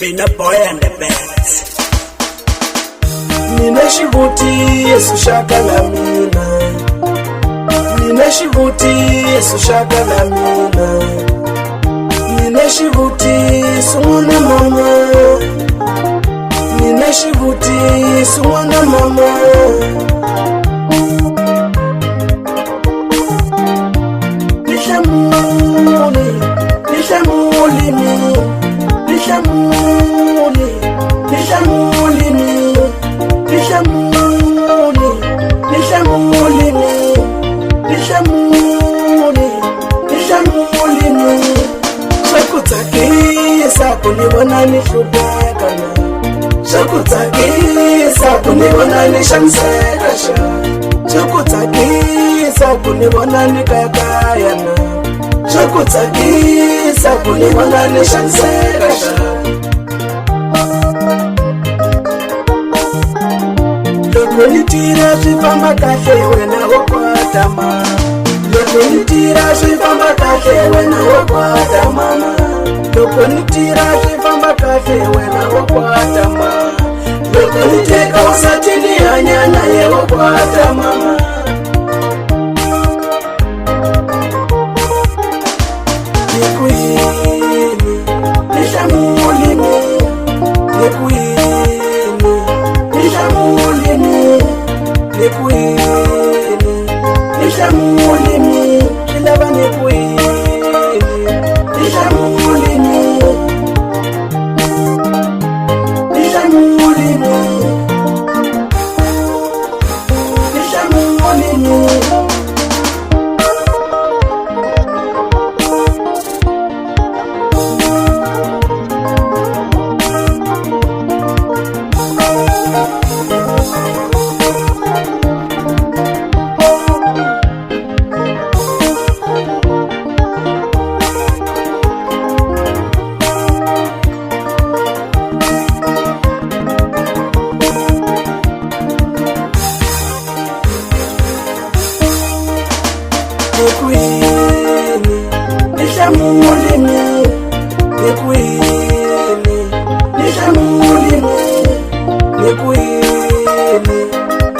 Pina boy and the bands. Nina shivuti Yesu shaka la mina. Nina shivuti Yesu shaka la mina. Nina shivuti sumuna mama. Nina shivuti sumuna mama. Kunibona nishubeka na Shakutakisa kunibona nishamseka sha Shakutakisa kunibona nikakaya na Shakutakisa kunibona nishamseka sha Loko nitira shifamba kahle wena wakwata ma Loko nitira shifamba kahle wena wakwata mama Loko nitira shifamba kahle wena wakwata mama Loko niteka usatini anyana ye wakwata mama Nikuini nishamulimi Nikuini nishamulimi Nikuini nishamulimi Kilaba nikuini nishamulimi Nishamulimi Nishamulimi Nikuini nishamulimi Nikuini nishamulimi Nikuini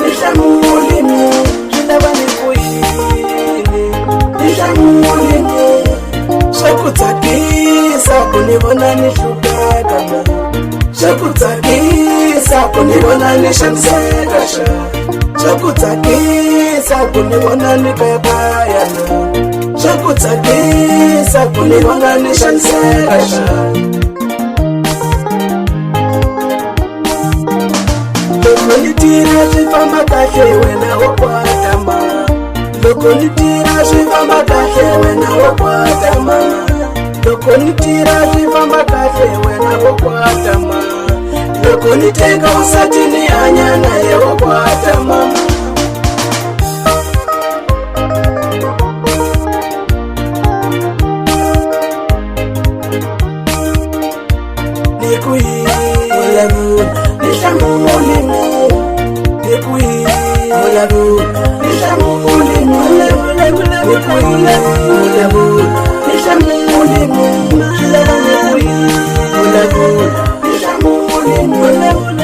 nishamulimi Kilaba nikuini nishamulimi Shakutakisa kunibona nishubeka na Shakutakisa kunibona nishamseka sha Shakutakisa kunibona nikakaya na Shakutakisa kunibona nishamseka sha Loko nitira shifamba kahle wena wakwata ma Loko nitira shifamba kahle wena wakwata ma Loko nitira shifamba kahle wena wakwata ma Loko niteka usatini anyana ye wakwata mama Nikuini nishamulimi Nikuini nishamulimi Nikuini nishamulimi Kilaba nikuini nishamulimi